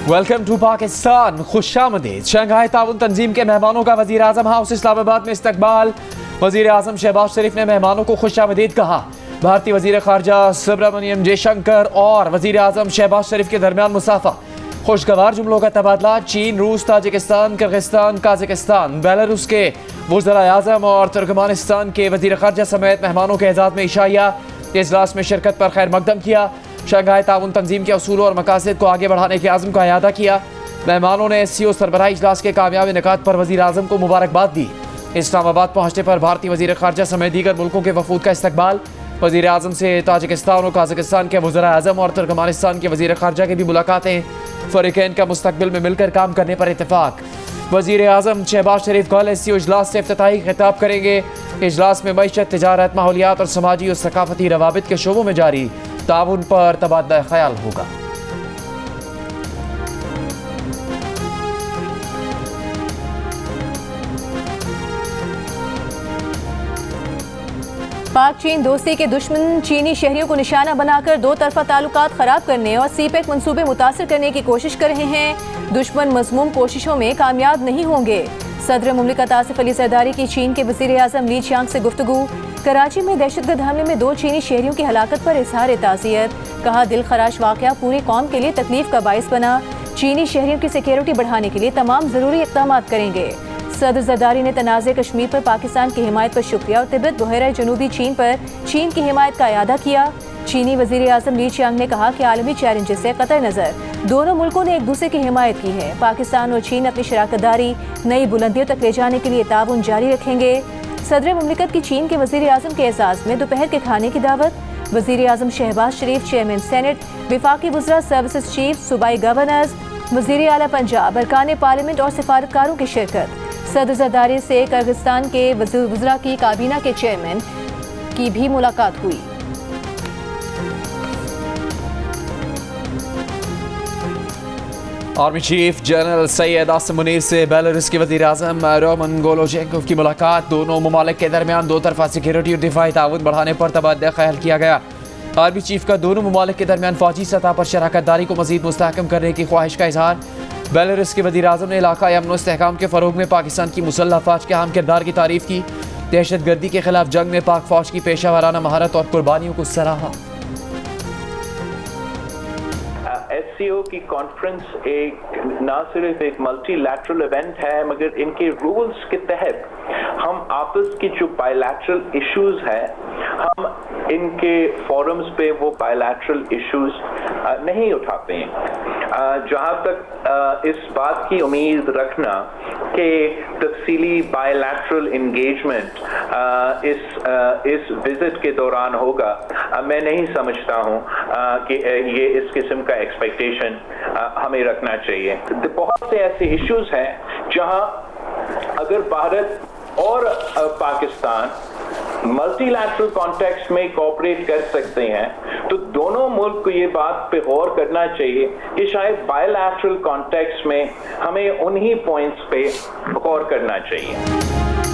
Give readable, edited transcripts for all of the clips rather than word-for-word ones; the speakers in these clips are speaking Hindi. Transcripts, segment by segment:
Welcome to Pakistan. खुशामदीद। शंघाई ताउन तंजीम के मेहमानों का वजीर आजम हाउस इस्लामाबाद में इस्तकबाल। वजीर आजम शहबाज शरीफ ने मेहमानों को खुशामदीद कहा। भारतीय वजीर खारजा सुब्रमण्यम जयशंकर और वजीर आजम शहबाज शरीफ के दरमियान मुसाफा। खुशगवार जुमलों का तबादला। चीन, रूस, ताजिकिस्तान, किर्गिस्तान, काजाकिस्तान, बेलारूस के वज़राए आज़म और तुर्कमानिस्तान के वजीर खारजा समेत मेहमानों के एजाज़ में इशाया। इजलास में शिरकत पर खैर मकदम किया। शंघाई ताउन तंजीम के असूलों और मकासद को आगे बढ़ाने के आज़म का अयादा किया। मेहमानों ने SCO सरबराही इजलास के कामयाब इनेकाद पर वज़ीर आज़म को मुबारकबाद दी। इस्लामाबाद पहुँचने पर भारतीय वज़ीर खारजा समेत दीगर मुल्कों के वफूद का इस्तकबाल। वज़ीर आज़म से ताजिकिस्तान और काजाकिस्तान के वज़राए आज़म और तुर्कमानिस्तान के वज़ीर खारजा की भी मुलाकातें। फ़रीक़ैन का मुस्तक़बिल में मिलकर काम करने पर इत्तेफाक। वज़ीर आज़म शहबाज शरीफ कल SCO इजलास से इफ्तिताही खिताब करेंगे। इजलास में मईशत, तिजारत, माहौलियात और समाजी और सकाफती रवाबित के शोबों में जारी ताउन पर तबादला ख्याल होगा। पाक चीन दोस्ती के दुश्मन चीनी शहरियों को निशाना बनाकर दो तरफा ताल्लुकात खराब करने और CPEC मंसूबे मुतासिर करने की कोशिश कर रहे हैं। दुश्मन मज़मूम कोशिशों में कामयाब नहीं होंगे। सदर मुमलिकत आसिफ अली ज़रदारी की चीन के वज़ीर आज़म ली चियांग से गुफ्तगू। कराची में दहशतगर्द हमले में 2 चीनी शहरियों की हलाकत पर इजहार ताज़ियत। कहा, दिल खराश वाक़या पूरी कौम के लिए तकलीफ का बाइस बना। चीनी शहरियों की सिक्योरिटी बढ़ाने के लिए तमाम ज़रूरी इक़दाम करेंगे। सदर ज़रदारी ने तनाज़े कश्मीर पर पाकिस्तान की हिमायत पर शुक्रिया और तिब्बत बहरा जनूबी चीन पर चीन की हिमायत का अयादा किया। चीनी वज़ीर आज़म ली चियांग ने कहा कि आलमी चैलेंजेस से कतई नज़र दोनों मुल्कों ने एक दूसरे की हिमायत की है। पाकिस्तान और चीन अपनी शराकतदारी नई बुलंदियों तक ले जाने के लिए ताउन जारी रखेंगे। सदर मुमलिकत की चीन के वज़ीर आज़म के एजाज़ में दोपहर के खाने की दावत। वज़ीर आज़म शहबाज शरीफ, चेयरमैन सेनेट, विफाकी वज़रा सर्विसेज चीफ, सूबाई गवर्नर्स, वज़ीर आला पंजाब, अरकान पार्लियामेंट और सिफारतकारों की शिरकत। सदर ज़रदारी से किर्गिस्तान के वज़रा की काबीना के चेयरमैन की भी मुलाकात हुई। Army chief general Syed Asim Munir से बेलारूस के वज़ीर आज़म रोमन गोलोशेंकोव की मुलाकात। दोनों ममालिक के दरमियान दो तरफा सिक्योरिटी और दिफाई ताउन बढ़ाने पर तबादला ख्याल किया गया। आर्मी चीफ का दोनों ममालिक के दरमियान फौजी सतह पर शराकतदारी को मज़ीद मुस्तहकम करने की ख्वाहिश का इजहार। बेलारूस के वज़ीर आज़म ने इलाक़ाई अमन व इस्तेहकाम के फ़रोग़ में पाकिस्तान की मुसल्लह फ़ौज के अहम किरदार की तारीफ़ की। दहशत गर्दी के खिलाफ जंग में पाक फ़ौज की पेशा वाराना महारत और कुर्बानियों को सराहा। SCO की कॉन्फ्रेंस एक ना सिर्फ एक मल्टीलैटरल इवेंट है, मगर इनके रूल्स के तहत हम आपस की जो बायलैटरल इश्यूज है, हम इनके फोरम्स पे वो बायलैटरल इश्यूज नहीं उठाते हैं। जहाँ तक इस बात की उम्मीद रखना कि तफसीली बायलैटरल इंगेजमेंट इस विजिट के दौरान होगा, मैं नहीं समझता हूँ कि ये इस किस्म का एक्सपेक्टेशन हमें रखना चाहिए। बहुत से ऐसे इश्यूज हैं जहाँ अगर भारत और पाकिस्तान मल्टीलैटरल कॉन्टेक्स्ट में कोऑपरेट कर सकते हैं, तो दोनों मुल्क को ये बात पे गौर करना चाहिए कि शायद बायलैटरल कॉन्टेक्स्ट में हमें उन्हीं पॉइंट्स पे गौर करना चाहिए।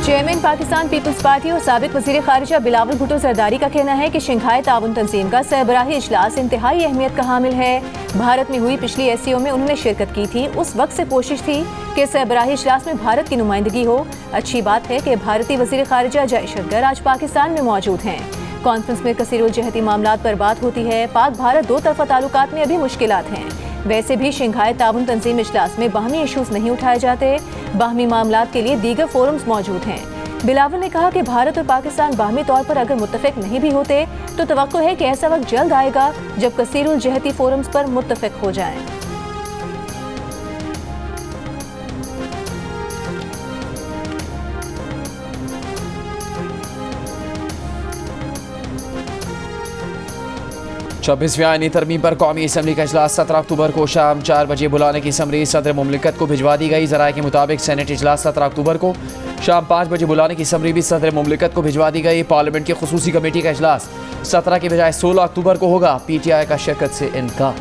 चेयरमैन पाकिस्तान पीपल्स पार्टी और साबिक वज़ीर खारिजा बिलावल भुट्टो ज़रदारी का कहना है कि शंघाई ताउन तंजीम का सरबराही इजलास इंतहाई अहमियत का हामिल है। भारत में हुई पिछली SCO में उन्होंने शिरकत की थी। उस वक्त से कोशिश थी कि सरबराही इजलास में भारत की नुमाइंदगी हो। अच्छी बात है कि भारतीय वज़ीर खारिजा जयशंकर आज पाकिस्तान में मौजूद हैं। कॉन्फ्रेंस में कसीरुल जहती मामलात पर बात होती है। पाक भारत दो तरफा ताल्लुकात में अभी मुश्किलात हैं। वैसे भी शंघाई ताउन तंजीम इजलास में बाहमी इशूज़ नहीं उठाए जाते। बाहमी मामलात के लिए दीगर फोरम्स मौजूद हैं। बिलावल ने कहा कि भारत और पाकिस्तान बाहमी तौर पर अगर मुत्तफिक नहीं भी होते तो तवक्को है कि ऐसा वक्त जल्द आएगा जब कसीरुल जहती फोरम्स पर मुत्तफिक हो जाएं। छब्बीसवीं आईनी तरमीम पर कौमी असम्बली का इजलास 17 अक्टूबर को शाम 4 बजे बुलाने की समरी सदर मुमलिकत को भिजवा दी गई। ज़राए के मुताबिक सेनेट इजलास 17 अक्टूबर को शाम 5 बजे बुलाने की समरी भी सदर मुमलिकत को भिजवा दी गई। पार्लियामेंट की खुसूसी कमेटी का इजलास 17 के बजाय 16 अक्टूबर को होगा। PTI का शिरकत से इनकार।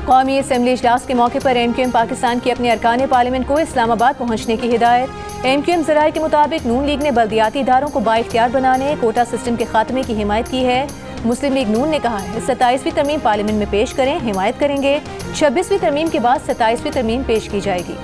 कौमी असम्बली इजलास के मौके पर MQM पाकिस्तान की अपने अरकान पार्लियामेंट को इस्लामाबाद पहुँचने की हिदायत। MQM ज़राए के मुताबिक नून लीग ने बल्दियाती इदारों को बाइख्तियार बनाने, कोटा सिस्टम के खात्मे की हिमायत की है। मुस्लिम लीग नून ने कहा है 27वीं तरमीम पार्लियामेंट में पेश करें, हिमायत करेंगे। 26वीं तरमीम के बाद 27वीं तरमीम पेश की जाएगी।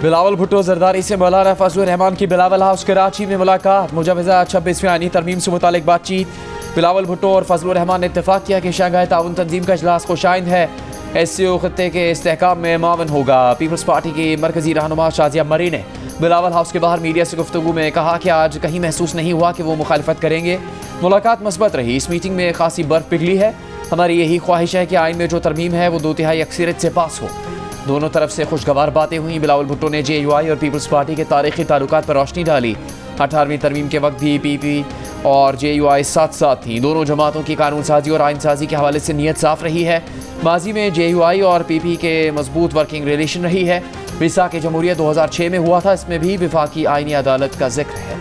बिलावल भुट्टो जरदारी से मौलाना फजलुर रहमान की बिलावल हाउस कराची में मुलाकात। मुजवजा 26वीं आईनी तरमीम से मुतालिक बातचीत। बिलावल भुट्टो और फजलुर रहमान ने इत्तेफाक किया कि शंघाई ताउन तंजीम का इजलास खुशाइंद है। SCO खत्ते के इस्तेहकाम में मावन होगा। पीपल्स पार्टी की मरकजी रहनुमा शाजिया मरी ने बिलावल हाउस के बाहर मीडिया से गुफ्तगू में कहा कि आज कहीं महसूस नहीं हुआ कि वो मुखालिफत करेंगे। मुलाकात मस्बत रही। इस मीटिंग में खासी बर्फ पिघली है। हमारी यही ख्वाहिश है कि आइन में जो तरमीम है वो 2/3 अक्सरियत से पास हो। दोनों तरफ से खुशगवार बातें हुई। बिलावल भुट्टो ने JUI और पीपल्स पार्टी के तारीखी ताल्लुकात पर रोशनी डाली। 18वीं तरमीम के वक्त भी PP और JUI साथ साथ थी। दोनों जमातों की कानून साजी और आइन साजी के हवाले से नीयत साफ रही है। माजी में JUI और PP के मजबूत वर्किंग रिलेशन रही है। विसाख जमहूरियत 2006 में हुआ था। इसमें भी विफाकी आइनी अदालत का जिक्र है।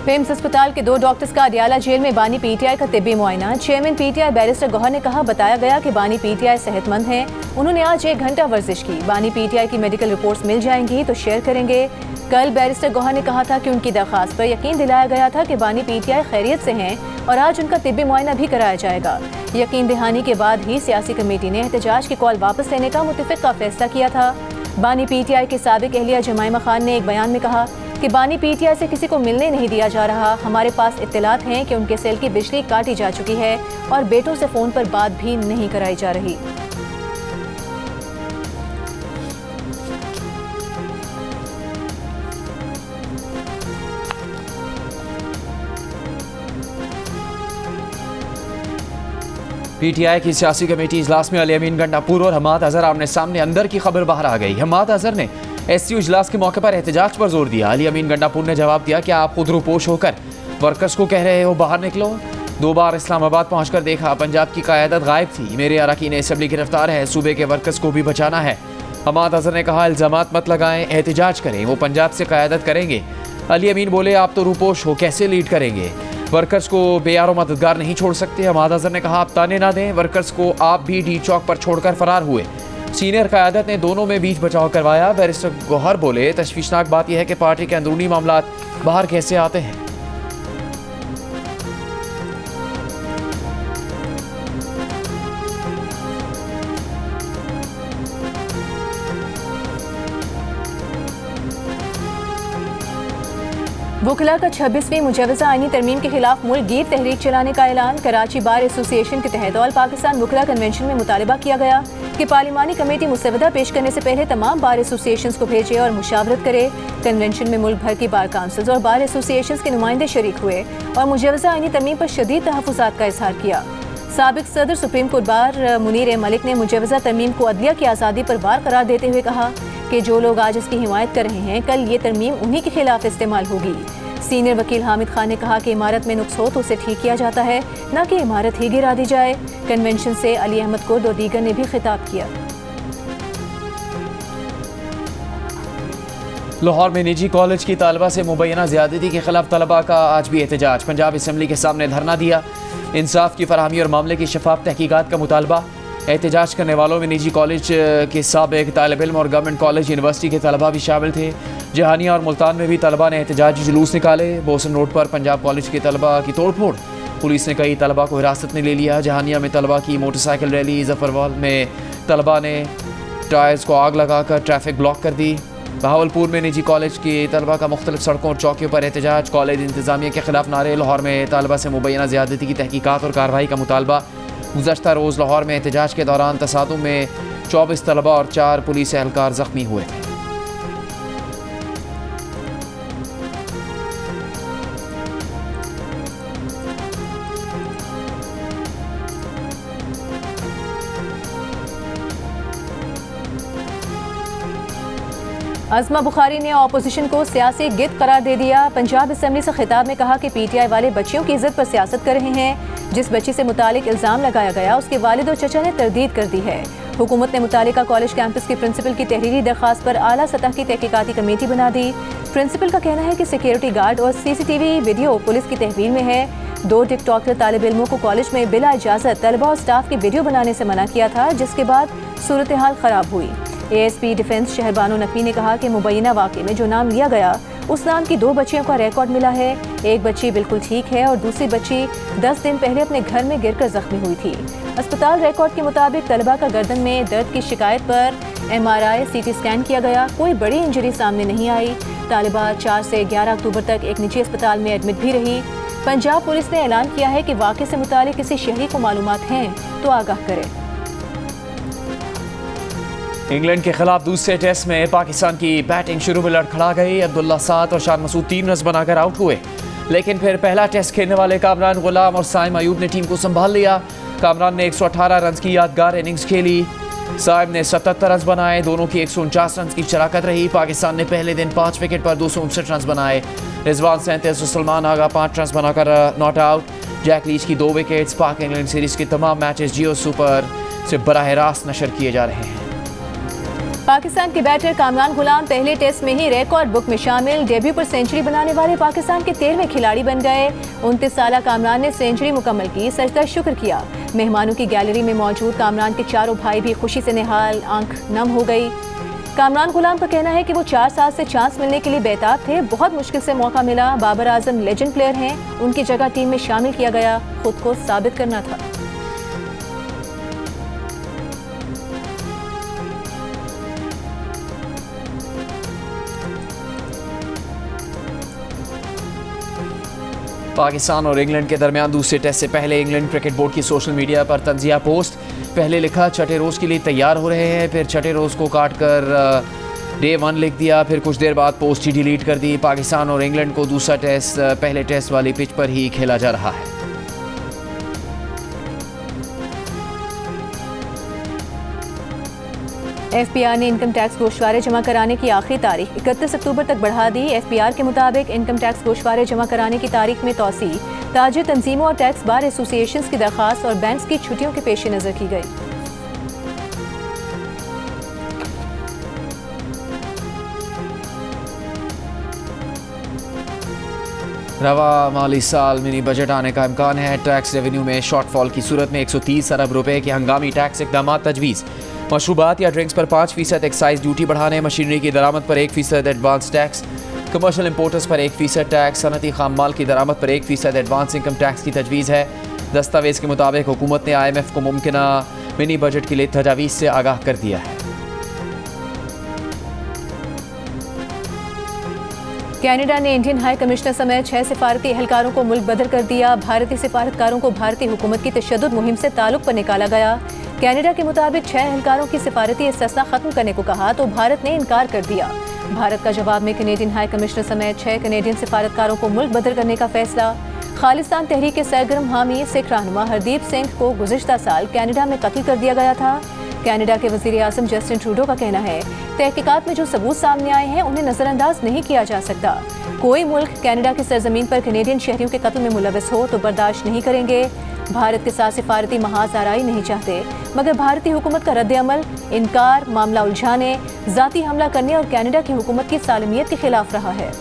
पेम्स अस्पताल के 2 डॉक्टर्स का अडियाला जेल में बानी PTI का तिब्बी मुआयना। चेयरमैन PTI बैरिस्टर गौहर ने कहा, बताया गया कि बानी PTI सेहतमंद हैं। उन्होंने आज 1 घंटा वर्जिश की। बानी PTI की मेडिकल रिपोर्ट्स मिल जाएंगी तो शेयर करेंगे। कल बैरिस्टर गौहर ने कहा था कि उनकी दरख्वास्त पर यकीन दिलाया गया था कि बानी PTI खैरियत से हैं और आज उनका तिब्बी मुआयना भी कराया जाएगा। यकीन दहानी के बाद ही सियासी कमेटी ने एहतजाज की कॉल वापस लेने का मुतफिका फैसला किया था। बानी PTI के साबिक अहलिया जमाइमा खान ने एक बयान में कहा कि बानी PTI से किसी को मिलने नहीं दिया जा रहा। हमारे पास इत्तलात हैं कि उनके सेल की बिजली काटी जा चुकी है और बेटों से फ़ोन पर बात भी नहीं कराई जा रही। PTI की सियासी कमेटी इजलास में अली अमीन गंडापुर और हमाद अजहर आमने सामने। अंदर की खबर बाहर आ गई। हमाद अजहर ने SCO इजलास के मौके पर एहतजाज पर जोर दिया। अली अमीन गंडापुर ने जवाब दिया कि आप खुद रूपोश होकर वर्कर्स को कह रहे हो बाहर निकलो। 2 बार इस्लामाबाद पहुंचकर देखा, पंजाब की क़यादत गायब थी। मेरे अरकान असम्बली गिरफ्तार है। सूबे के वर्कर्स को भी बचाना है। हमाद अजहर ने कहा, इल्ज़ामात मत लगाएं, एहतजाज करें, वो पंजाब से क़यादत करेंगे। अली अमीन बोले, आप तो रूपोश हो, कैसे लीड करेंगे? वर्कर्स को बेयारो मददगार नहीं छोड़ सकते। हमाद अजहर ने कहा, आप ताने ना दें, वर्कर्स को आप भी डी चौक पर छोड़कर फरार हुए। सीनियर क़यादत ने दोनों में बीच बचाव करवाया। बैरिस्टर गौहर बोले, तशवीशनाक बात यह है कि पार्टी के अंदरूनी मामलात बाहर कैसे आते हैं। वकला का 26वीं मुजवजा आईनी तरमीम के खिलाफ मुल्क गीर तहरीक चलाने का ऐलान। कराची बार एसोसिएशन के तहत ऑल पाकिस्तान वकला कन्वेंशन में मुतालबा किया गया कि पार्लिमानी कमेटी मुसवदा पेश करने से पहले तमाम बार एसोसिएशन को भेजे और मुशावरत करे। कन्वेंशन में मुल्क भर की बार काउंसिल्स और बार एसोसिएशन के नुमाइंदे शरीक हुए और मुजवजा आईनी तरमीम पर शदीद तहफ़्फ़ुज़ात का इजहार किया। साबिक सदर supreme court bar Munir Malik ने मुजवजा तरमीम को अदलिया की आज़ादी पर वार करार देते हुए कहा कि जो लोग आज इसकी हिमायत कर रहे हैं, कल ये तरमीम उन्हीं के खिलाफ इस्तेमाल होगी। सीनियर वकील हामिद खान ने कहा कि इमारत में नुक्स हो तो उसे ठीक किया जाता है, न कि इमारत ही गिरा दी जाए। कन्वेंशन से अली अहमद को 2 दीगर ने भी खिताब किया। लाहौर में निजी कॉलेज की तालबा से मुबैना ज़्यादती के खिलाफ तलबा का आज भी एहतजाज। पंजाब असम्बली के सामने धरना दिया। इंसाफ की फराहमी और मामले की शफाफ तहकीकात का मुतालबा। एहतजाज करने वालों में निजी कॉलेज के साबिक तालिब इल्म और गवर्नमेंट कॉलेज यूनिवर्सिटी के तलबा भी शामिल थे। जहानिया और मुल्तान में भी तलबा ने एहतजाजी जुलूस निकाले। बोसन रोड पर पंजाब कॉलेज के तलबा की तोड़ फोड़। पुलिस ने कई तलबा को हिरासत में ले लिया। जहानिया में तलबा की मोटरसाइकिल रैली। जफरवाल में तलबा ने टायर्स को आग लगाकर ट्रैफिक ब्लॉक कर दी। बहावलपुर में निजी कॉलेज की तलबा का मुख्तलिफ सड़कों और चौकियों पर एहतजाज। कॉलेज इंतजामिया के खिलाफ नारे। लाहौर में तलबा से मुबैना ज़्यादती की तहकीकात और कार्रवाई का मुतालबा। गुज़श्ता रोज़ लाहौर में एहतजाज के दौरान तसादुम में 24 तलबा और 4 पुलिस एहलकार ज़ख्मी हुए थे। अज़मा बुखारी ने अपोजिशन को सियासी गिद्ध करार दे दिया। पंजाब असम्बली से खिताब में कहा कि PTI वाले बच्चियों की इज्जत पर सियासत कर रहे हैं। जिस बच्ची से मुतालिक इल्ज़ाम लगाया गया उसके वालिद और चचा ने तरदीद कर दी है। हुकूमत ने मुतालिका कॉलेज कैंपस के प्रिंसिपल की तहरीरी दरख्वास्त पर आला सतह की तहकीकाती कमेटी बना दी। प्रिंसिपल का कहना है कि सिक्योरिटी गार्ड और CCTV वीडियो पुलिस की तहवील में है। 2 टिकटॉकर तालिब इल्मों को कॉलेज में बिला इजाज़त तलबा और स्टाफ की वीडियो बनाने से मना किया था, जिसके बाद सूरत हाल ख़राब हुई। ASP डिफेंस शहरबानो नकवी ने कहा कि मुबैना वाक़े में जो नाम लिया गया उस नाम की 2 बच्चियों का रिकॉर्ड मिला है। एक बच्ची बिल्कुल ठीक है और दूसरी बच्ची 10 दिन पहले अपने घर में गिरकर जख्मी हुई थी। अस्पताल रिकॉर्ड के मुताबिक तलबा का गर्दन में दर्द की शिकायत पर MRI CT स्कैन किया गया, कोई बड़ी इंजरी सामने नहीं आई। तालिबा 4 से 11 अक्टूबर तक एक निजी अस्पताल में एडमिट भी रही। पंजाब पुलिस ने ऐलान किया है कि वाक़े से मुतालिक किसी शहरी को मालूमात हैं तो आगाह करे। इंग्लैंड के खिलाफ दूसरे टेस्ट में पाकिस्तान की बैटिंग शुरू में लड़खड़ा गई। अब्दुल्ला 7 और शान मसूद 3 रन बनाकर आउट हुए, लेकिन फिर पहला टेस्ट खेलने वाले कामरान गुलाम और साइम अयूब ने टीम को संभाल लिया। कामरान ने 118 रन की यादगार इनिंग्स खेली, साइम ने 77 रन बनाए। दोनों की 149 रन की शराकत रही। पाकिस्तान ने पहले दिन 5 विकेट पर 259 रन बनाए। रिजवान 37 और सलमान आगा 5 रन बनाकर नॉट आउट। जैक लीच की 2 विकेट्स। पाक इंग्लैंड सीरीज के तमाम मैचेस जियो सुपर से बराह रास्त नशर किए जा रहे हैं। पाकिस्तान के बैटर कामरान गुलाम पहले टेस्ट में ही रिकॉर्ड बुक में शामिल। डेब्यू पर सेंचुरी बनाने वाले पाकिस्तान के 13वें खिलाड़ी बन गए। 29 साला कामरान ने सेंचुरी मुकम्मल की, सजदा शुक्र किया। मेहमानों की गैलरी में मौजूद कामरान के चारों भाई भी खुशी से निहाल, आंख नम हो गई। कामरान गुलाम का कहना है कि वो 4 साल से चांस मिलने के लिए बेताब थे। बहुत मुश्किल से मौका मिला। बाबर आजम लेजेंड प्लेयर हैं, उनकी जगह टीम में शामिल किया गया, खुद को साबित करना था। पाकिस्तान और इंग्लैंड के दरमियान दूसरे टेस्ट से पहले इंग्लैंड क्रिकेट बोर्ड की सोशल मीडिया पर तंजिया पोस्ट। पहले लिखा छठे रोज़ के लिए तैयार हो रहे हैं, फिर छठे रोज़ को काट कर डे 1 लिख दिया, फिर कुछ देर बाद पोस्ट ही डिलीट कर दी। पाकिस्तान और इंग्लैंड को दूसरा टेस्ट पहले टेस्ट वाली पिच पर ही खेला जा रहा है। FPR ने इनकम टैक्स गोशवारे जमा कराने की आखिरी तारीख 31 अक्टूबर तक बढ़ा दी। FPR के मुताबिक इनकम टैक्स गोशवारे जमा कराने की तारीख में तौसी ताजिर तंजीमों और टैक्स बार एसोसिएशंस की दरख्वास्त और बैंक्स की छुट्टियों के पेश नज़र की गई। रवा माली साल मिनी बजट आने का इम्कान है। टैक्स रेवेन्यू में शॉर्टफॉल की सूरत में 130 अरब रुपए के हंगामी टैक्स इकदाम तजवीज़। मशरूबात या ड्रिंक्स पर 5% एक्साइज ड्यूटी बढ़ाने, मशीनरी की दरामद पर 1% एडवांस टैक्स, कमर्शियल इंपोर्टर्स पर 1% टैक्स, सनती खाम माल की दरामद पर 1% एडवांस इनकम टैक्स की तजवीज़ है। दस्तावेज़ के मुताबिक हुकूमत ने IMF को मुमकिना मिनी बजट के लिए तजावीज़ से आगाह कर दिया है। कनाडा ने इंडियन हाई कमिश्नर समेत 6 सिफारती एहलकारों को मुल्क बदर कर दिया। भारतीय सिफारतकारों को भारतीय हुकूमत की तशद्दुद मुहिम से ताल्लुक पर निकाला गया। कनाडा के मुताबिक 6 एहलकारों की सिफारती इस्तिस्ना खत्म करने को कहा तो भारत ने इनकार कर दिया। भारत का जवाब में कनेडियन हाई कमिश्नर समेत 6 कनेडियन सिफारतकारों को मुल्क बदर करने का फैसला। खालिस्तान तहरीक के सरगर्म हामी सिख रहनुमा हरदीप सिंह को गुज़िश्ता साल कनाडा में कत्ल कर दिया गया था। कनाडा के वज़ीर आज़म जस्टिन ट्रूडो का कहना है तहकीकात में जो सबूत सामने आए हैं उन्हें नज़रअंदाज नहीं किया जा सकता। कोई मुल्क कनाडा की सरजमीन पर कनेडियन शहरियों के कत्ल में मुलविस हो तो बर्दाश्त नहीं करेंगे। भारत के साथ सिफारती महाज आराई नहीं चाहते, मगर भारतीय हुकूमत का रद्द-ए-अमल, इनकार, मामला उलझाने, ज़ाती हमला करने और कनाडा की हुकूमत की सालमियत के खिलाफ रहा है।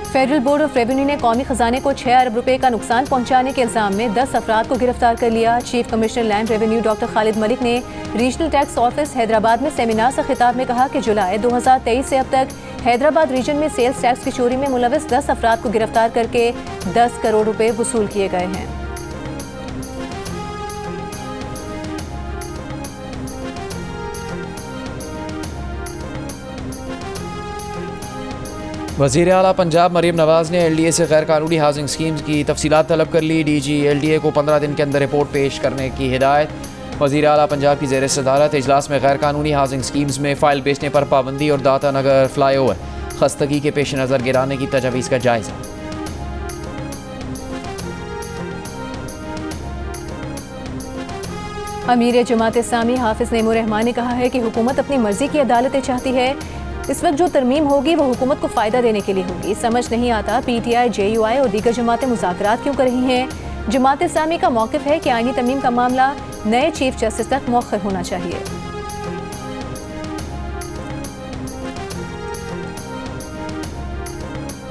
फेडरल बोर्ड ऑफ रेवेन्यू ने कौमी खजाने को 6 अरब रुपए का नुकसान पहुंचाने के इल्जाम में 10 अफराद को गिरफ्तार कर लिया। Chief commissioner land revenue doctor Khalid Malik ने रीजनल टैक्स ऑफिस हैदराबाद में सेमिनार से खिताब में कहा कि जुलाई 2023 से अब तक हैदराबाद रीजन में सेल्स टैक्स की चोरी में मुलविस 10 अफराद को गिरफ्तार करके 10 करोड़ रुपए वसूल किए गए हैं। वज़ीर आला पंजाब मरीम नवाज़ ने LDA से गैर कानूनी हाउसिंग स्कीम्स की तफसीलात तलब कर ली। DG LDA को 15 दिन के अंदर रिपोर्ट पेश करने की हिदायत। वज़ीर आला पंजाब की ज़ेर सदारत इजलास में गैर कानूनी हाउसिंग स्कीम्स में फ़ाइल बेचने पर पाबंदी और दाता नगर फ्लाईओवर खस्तगी के पेश नज़र गिराने की तजवीज़ का जायज़ा। अमीर जमात इस्लामी हाफिज नेमो रहमान ने कहा है कि हुकूमत अपनी मर्जी की अदालतें चाहती है। इस वक्त जो तरमीम होगी वो हुकूमत को फ़ायदा देने के लिए होगी। समझ नहीं आता PTI, JUI और दीगर जमातें मुज़ाकरात क्यों कर रही हैं। जमात इस्लामी का मौक़िफ़ है कि आईनी तरमीम का मामला नए चीफ जस्टिस तक मौखर होना चाहिए।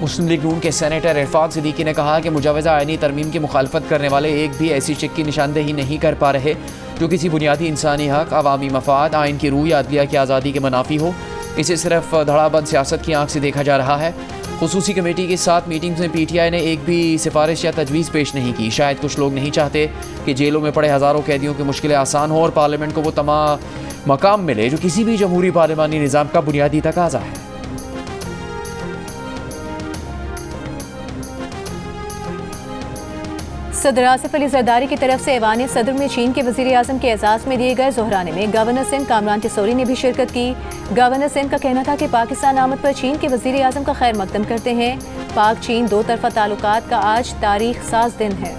मुस्लिम लीग नून के सेनेटर इरफान सिद्दीकी ने कहा कि मुजवज़ा आईनी तरमीम की मुखालफत करने वाले एक भी ऐसी चेक की निशानदेही नहीं कर पा रहे जो किसी बुनियादी इंसानी हक, अवामी मफाद, आइन की रूह या अदलिया की आज़ादी के मुनाफी हो। इसे सिर्फ धड़ाबंद सियासत की आंख से देखा जा रहा है। खुसूसी कमेटी के साथ मीटिंग्स में PTI ने एक भी सिफारिश या तजवीज़ पेश नहीं की। शायद कुछ लोग नहीं चाहते कि जेलों में पड़े हज़ारों कैदियों की मुश्किलें आसान हो और पार्लियामेंट को वो तमाम मकाम मिले जो किसी भी जमहूरी पार्लिमानी निज़ाम का बुनियादी तकाजा है। सदर आसिफ अली जरदारी की तरफ से ऐवान सदर में चीन के वज़ीर आज़म के एजाज़ में दिए गए ज़ोहराने में गवर्नर सिंध कामरान तिसौरी ने भी शिरकत की। गवर्नर सिंध का कहना था कि पाकिस्तान आमद पर चीन के वज़ीर आज़म का खैर मकदम करते हैं। पाक चीन दो तरफ़ा ताल्लुकात का आज तारीख साज दिन है।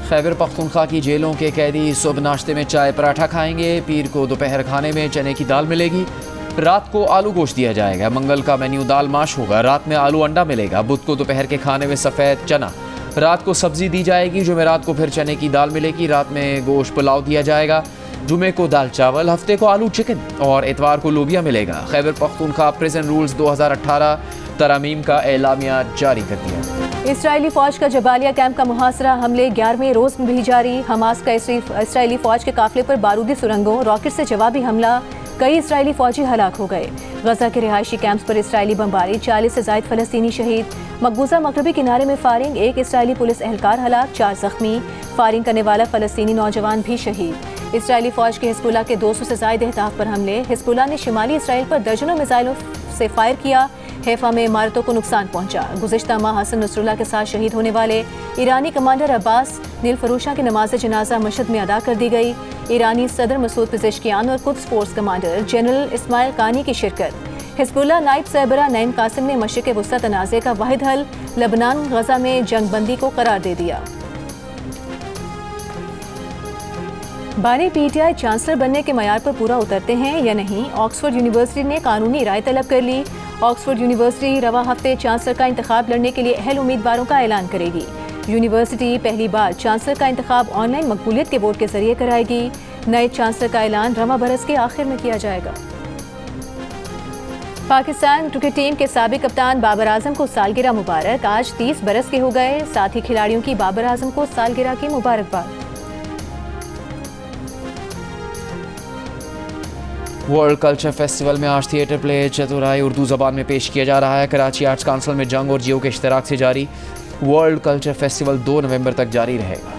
खैबर पख्तूनख्वा की जेलों के कैदी सुबह नाश्ते में चाय पराठा खाएंगे, पीर को दोपहर खाने में चने की दाल मिलेगी, रात को आलू गोश्त दिया जाएगा, मंगल का मेन्यू दाल माश होगा, रात में आलू अंडा मिलेगा, बुध को दोपहर के खाने में सफ़ेद चना, रात को सब्जी दी जाएगी, जुमेरात को फिर चने की दाल मिलेगी, रात में गोश्त पुलाव दिया जाएगा, जुमे को दाल चावल, हफ्ते को आलू चिकन और इतवार को लोबिया मिलेगा। खैबर पख्तूनख्वा प्रिजन रूल्स 2018 तरमीम का एलामिया जारी कर दिया। इसराइली फौज का जबालिया कैंप का मुहासरा, हमले 11वें रोज में भी जारी। हमास का इसराइली फौज के काफिले पर बारूदी सुरंगों, रॉकेट से जवाबी हमला, कई इसराइली फौजी हलाक हो गए। गजा के रिहायशी कैंप्स पर इसराइली बमबारी, 40 से ज़ायद फलस्तीनी शहीद। मकबूजा मगरबी किनारे में फायरिंग, एक इसराइली पुलिस एहलकार हलाक, 4 जख्मी। फायरिंग करने वाला फलस्तीनी नौजवान भी शहीद। इसराइली फौज के हिजबुल्लाह के 200 से ज़ायद अहदाफ पर हमले। हिजबुल्लाह ने शिमाली इसराइल पर दर्जनों मिसाइलों से फायर किया। हैफा में इमारतों को नुकसान पहुंचा। गुज़िश्ता माह हसन नसरुल्लाह के साथ शहीद होने वाले ईरानी कमांडर अब्बास नीलफरोशा की नमाज जनाजा मशहद में अदा कर दी गई। ईरानी सदर मसूद पिज़ेश्कियान और Quds force commander general Ismail Qaani की शिरकत। हिजबुल्लाह नाइब सरबरा नईम कासिम ने मशरिक़ वुस्ता तनाज़े का वाहिद हल लबनान गजा में जंग बंदी को करार दे दिया। बानी PTI चांसलर बनने के मयार पर पूरा उतरते हैं या नहीं, ऑक्सफोर्ड यूनिवर्सिटी ने कानूनी राय तलब कर ली। ऑक्सफोर्ड यूनिवर्सिटी रवा हफ्ते चांसलर का इंतखाब लड़ने के लिए अहल उम्मीदवारों का ऐलान करेगी। यूनिवर्सिटी पहली बार चांसलर का इंतखाब ऑनलाइन मकबूलियत के वोट के जरिए कराएगी। नए चांसलर का ऐलान रवा बरस के आखिर में किया जाएगा। पाकिस्तान क्रिकेट टीम के साबिक कप्तान बाबर आजम को सालगिरह मुबारक, आज 30 बरस के हो गए। साथ ही खिलाड़ियों की बाबर आजम को सालगिरह की मुबारकबाद। वर्ल्ड कल्चर फेस्टिवल में आज थिएटर प्ले चतुराई उर्दू ज़बान में पेश किया जा रहा है। कराची आर्ट्स काउंसिल में जंग और जियो के इश्तराक से जारी वर्ल्ड कल्चर फेस्टिवल 2 नवंबर तक जारी रहेगा।